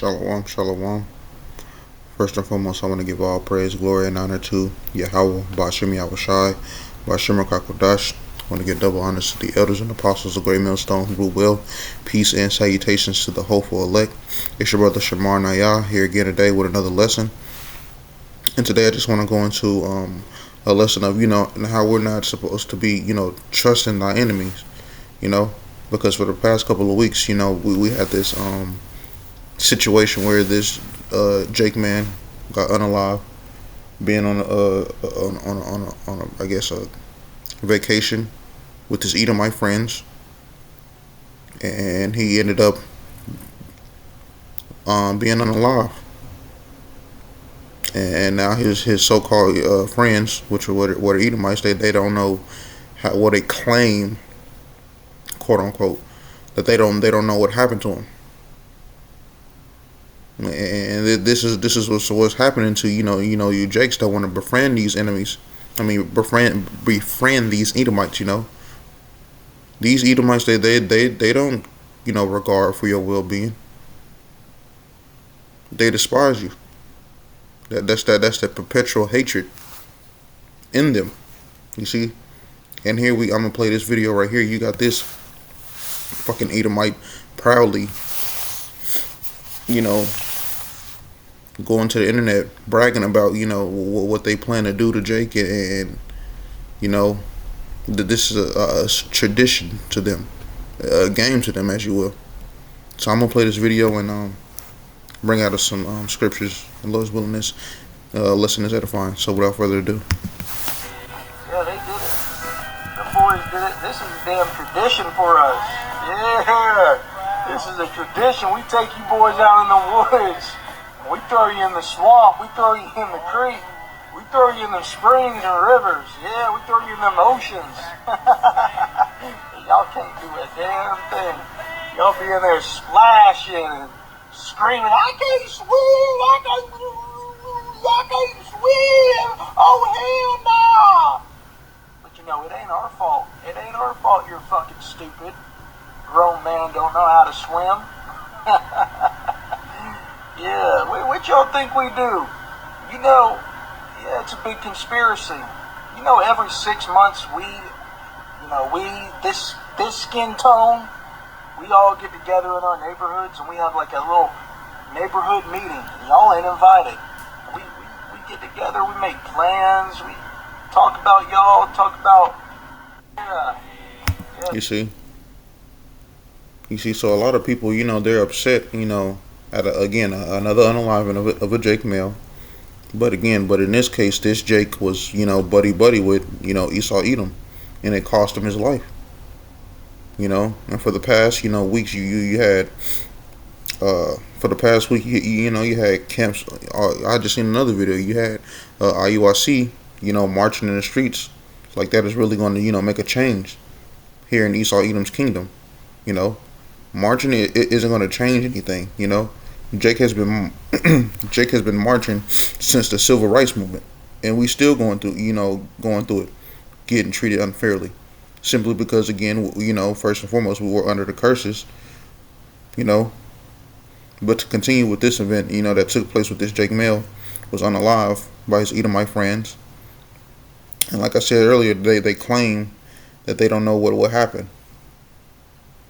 Shalom, shalom. First and foremost, I want to give all praise, glory, and honor to Yahweh, Ba'ashem Yahushai, Ba'ashem Rakakodash. I want to give double honors to the elders and apostles of Great Millstone who rule well. Peace and salutations to the hopeful elect. It's your brother Shamar Nayah here again today with another lesson. And today I just want to go into a lesson of, how we're not supposed to be, trusting our enemies, because for the past couple of weeks, we had this situation where this Jake man got unalive, being on a I guess a vacation with his Edomite friends, and he ended up being unalive. And now his so-called friends, which are what are Edomites, they don't know what they claim, quote unquote, that they don't know what happened to him. And this is what's happening to you Jakes that want to befriend these enemies. I mean, befriend these Edomites. These Edomites, they don't regard for your well-being. They despise you. That's that perpetual hatred in them. You see, and here I'm gonna play this video right here. You got this fucking Edomite proudly, going to the internet bragging about what they plan to do to Jake, and that this is a tradition to them, a game to them, as you will. So I'm gonna play this video and bring out some scriptures and Lord's willingness. Lesson is edifying. So without further ado. Yeah, they did it. The boys did it. This is a damn tradition for us. Yeah, this is a tradition. We take you boys out in the woods. We throw you in the swamp. We throw you in the creek. We throw you in the springs and rivers. Yeah, we throw you in them oceans. Y'all can't do a damn thing. Y'all be in there splashing and screaming, I can't swim, I can't swim, oh hell no. But it ain't our fault. It ain't our fault you're fucking stupid. Grown man don't know how to swim. Yeah, what y'all think we do? Yeah, it's a big conspiracy. Every 6 months this skin tone, we all get together in our neighborhoods and we have like a little neighborhood meeting. Y'all ain't invited. We get together, we make plans, we talk about y'all, talk about yeah. You see, so a lot of people, they're upset, at another unaliving of a Jake male. But in this case, this Jake was, buddy with, Esau Edom, and it cost him his life. And for the past, weeks, you had, for the past week, you had camps. I just seen another video. You had IUIC, marching in the streets. Like that is really going to, make a change here in Esau Edom's kingdom. Marching it isn't going to change anything. Jake has been marching since the civil rights movement, and we still going through it, getting treated unfairly. Simply because, again, first and foremost, we were under the curses, But to continue with this event, that took place with this Jake male, was unalive by his Edomite friends. And like I said earlier, they claim that they don't know what happened.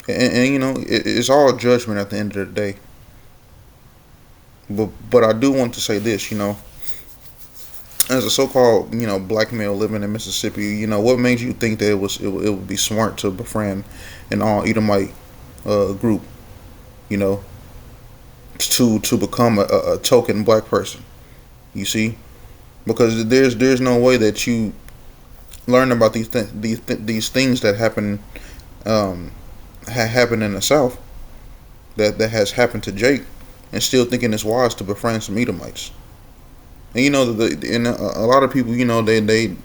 And it's all judgment at the end of the day. But I do want to say this, as a so-called, black male living in Mississippi, what made you think that it would be smart to befriend an all Edomite group, to become a token black person? You see, because there's no way that you learn about these things that happen happened in the South that has happened to Jake, and still thinking it's wise to befriend some Edomites. And and a lot of people, they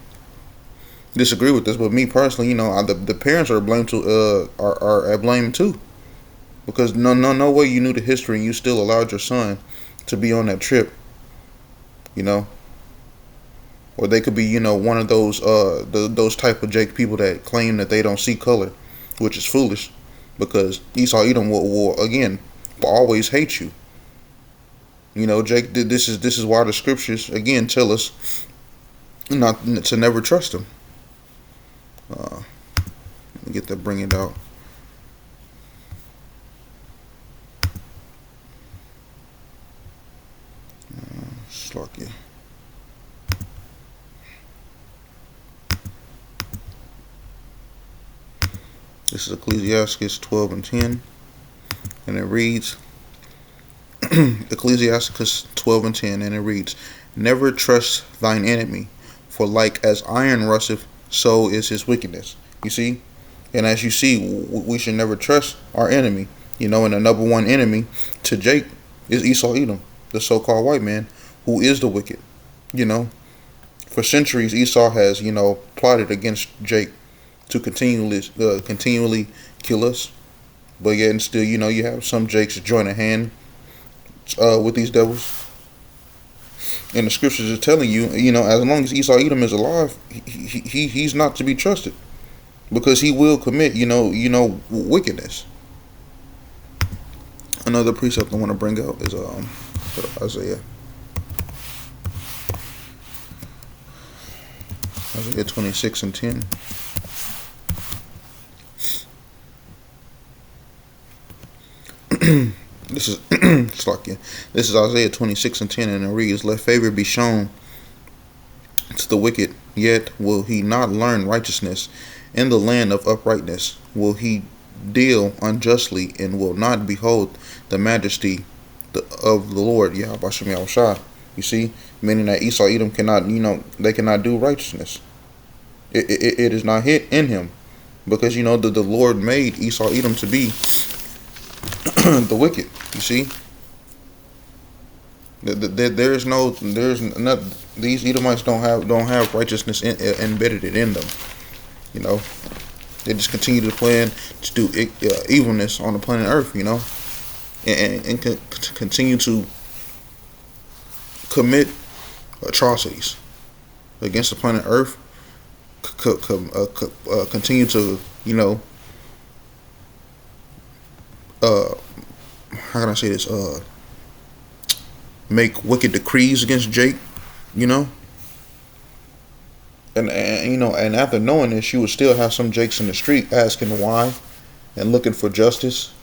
disagree with this, but me personally, the parents are blamed are at blame too, because no way you knew the history and you still allowed your son to be on that trip, or they could be one of those type of Jake people that claim that they don't see color, which is foolish, because Esau Edom will again always hate you. You know, Jake did this is why the scriptures again tell us not to never trust him. Let me get that, bring it out. Slakia. This is Ecclesiastes 12 and 10, and it reads, Ecclesiastes 12 and 10, and it reads, Never trust thine enemy, for like as iron rusteth, so is his wickedness. You see? And as you see, we should never trust our enemy. You know, and the number one enemy to Jake is Esau Edom, the so-called white man, who is the wicked. You know, for centuries, Esau has, you know, plotted against Jake to continually kill us. But yet and still, you know, you have some Jakes join a hand with these devils. And the scriptures are telling you, you know, as long as Esau Edom is alive, he's not to be trusted, because he will commit, you know, wickedness. Another precept I want to bring out is Isaiah 26 and 10. This is This is Isaiah 26 and 10, and it reads, Let favor be shown to the wicked, yet will he not learn righteousness. In the land of uprightness will he deal unjustly, and will not behold the majesty of the Lord Yahweh Bashem Yahushua. You see, meaning that Esau Edom cannot, you know, they cannot do righteousness. It is not hit in him, because you know the Lord made Esau Edom to be the wicked. You see, there's not, these Edomites don't have righteousness embedded in them. You know, they just continue to plan to do evilness on the planet Earth. You know, and continue to commit atrocities against the planet Earth. Continue to, you know, how can I say this? Make wicked decrees against Jake, you know. And you know, and after knowing this, you would still have some Jakes in the street asking why and looking for justice.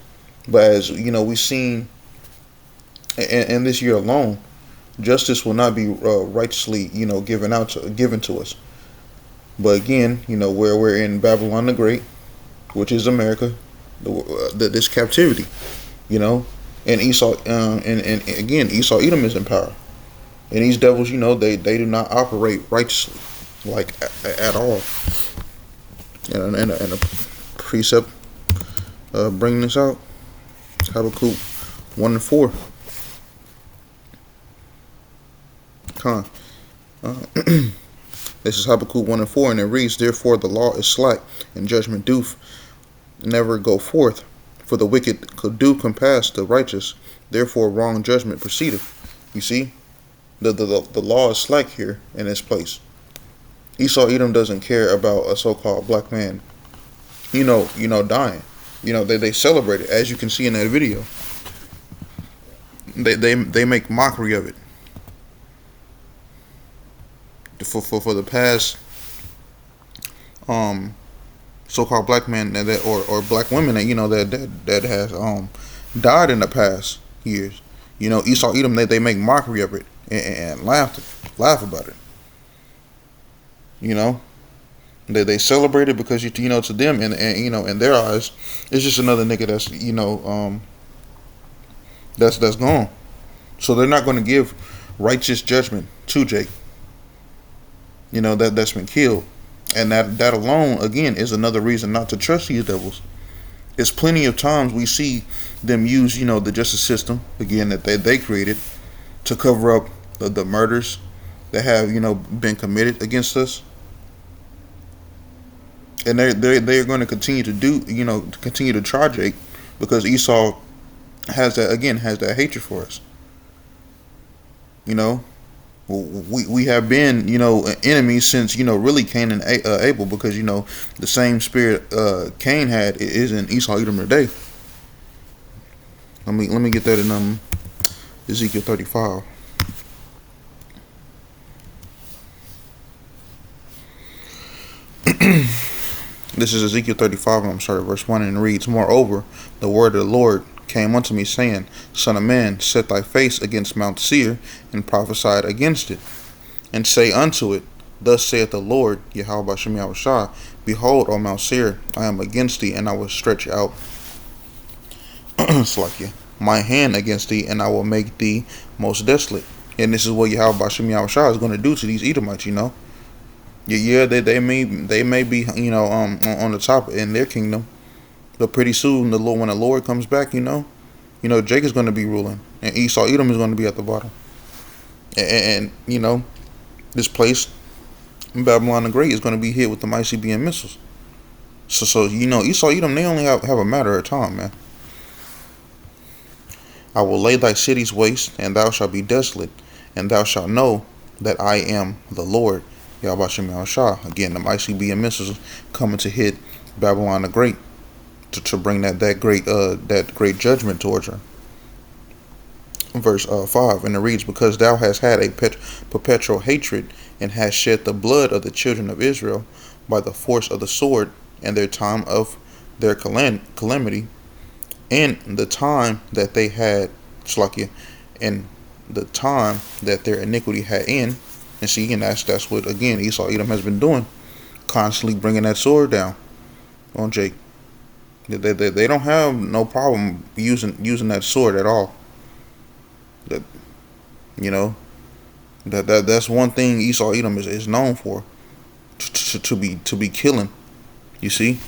But as you know, we've seen in this year alone, justice will not be righteously, you know, given to us. But again, you know, where we're in Babylon the Great, which is America, this captivity, you know, and Esau, and again, Esau Edom is in power, and these devils, you know, they do not operate righteously, like at all. And a precept bringing this out, Habakkuk 1 and 4. This is Habakkuk 1 and 4, and it reads, Therefore the law is slack, and judgment doth never go forth. For the wicked do compass the righteous, therefore wrong judgment proceedeth. You see, the law is slack here in this place. Esau Edom doesn't care about a so-called black man, you know, dying. You know, they celebrate it, as you can see in that video. They make mockery of it. For the past so-called black men or black women that, you know, that has died in the past years, you know, Esau Edom, they make mockery of it and laugh about it. You know, they celebrate it because you know, to them and you know, in their eyes, it's just another nigga that's, you know, that's gone. So they're not going to give righteous judgment to Jake. You know, that's been killed. And that alone, again, is another reason not to trust these devils. It's plenty of times we see them use, you know, the justice system, again, that they created to cover up the murders that have, you know, been committed against us. And they're going to continue to do, you know, continue to try Jake, because Esau has that hatred for us. You know, we have been, you know, enemies since, you know, really Cain and Abel, because, you know, the same spirit Cain had is in Esau Edom today. Let me get that in Ezekiel 35. This is Ezekiel 35, I'm sorry, verse 1, and it reads, Moreover, the word of the Lord came unto me, saying, Son of man, set thy face against Mount Seir, and prophesy against it, and say unto it, Thus saith the Lord, Yahweh Bashem Yahushua, Behold, O Mount Seir, I am against thee, and I will stretch out Slakia, my hand against thee, and I will make thee most desolate. And this is what Yahweh Bashem Yahushua is going to do to these Edomites, Yeah, they may be, on the top in their kingdom, but pretty soon when the Lord comes back, Jake is going to be ruling, and Esau Edom is going to be at the bottom, and this place, Babylon the Great, is going to be hit with the ICBM missiles. So Esau Edom, they only have a matter of time, man. I will lay thy cities waste, and thou shalt be desolate, and thou shalt know that I am the Lord. Yahweh Shem Yahushua. Again, the ICBM missiles coming to hit Babylon the Great to bring that great judgment towards her. Verse 5, and it reads, Because thou hast had a perpetual hatred, and hast shed the blood of the children of Israel by the force of the sword, and their time of their calamity, and the time that they had Slakia, and the time that their iniquity had in. And see, and that's what, again, Esau Edom has been doing, constantly bringing that sword down on Jake. They don't have no problem using that sword at all. That's one thing Esau Edom is known for, to be killing. You see,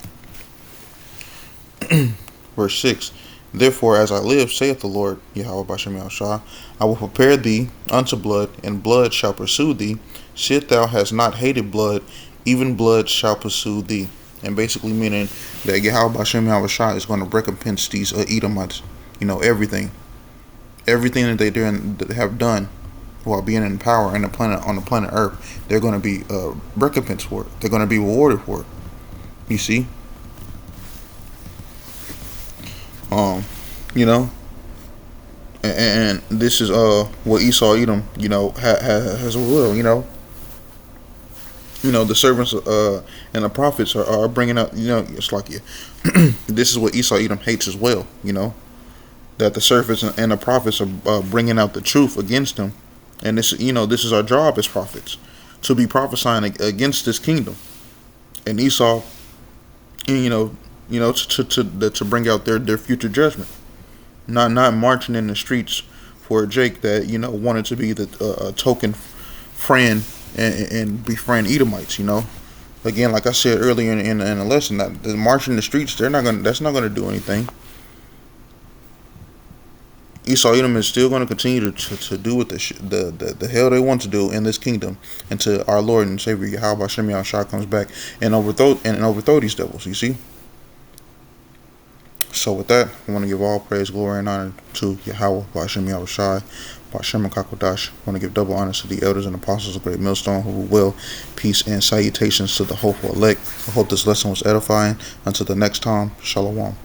verse 6. Therefore, as I live, saith the Lord, Yahweh Bashem Yahushua, I will prepare thee unto blood, and blood shall pursue thee. Shit, thou hast not hated blood, even blood shall pursue thee. And basically meaning that Yahweh Bashem Yahushua is going to recompense these Edomites. Everything that they have done while being in power on the planet Earth, they're going to be recompensed for it. They're going to be rewarded for it. You see. And this is what Esau Edom, has a will, the servants and the prophets are bringing out, it's like this is what Esau Edom hates as well, that the servants and the prophets are bringing out the truth against them, and this is our job as prophets, to be prophesying against this kingdom, and Esau, to bring out their future judgment. Not marching in the streets for Jake that wanted to be the token friend and befriend Edomites. Again, like I said earlier in the lesson, that the marching in the streets, that's not gonna do anything. Esau Edom is still going to continue to do what the hell they want to do in this kingdom until our Lord and Savior Yahweh Bashem Yahushua comes back and overthrow these devils. You see. So with that, I want to give all praise, glory, and honor to Yahweh, Bashem Yahushua, Bashem Kakodash. I want to give double honor to the elders and apostles of Great Millstone who will. Peace and salutations to the hopeful elect. I hope this lesson was edifying. Until the next time, Shalom.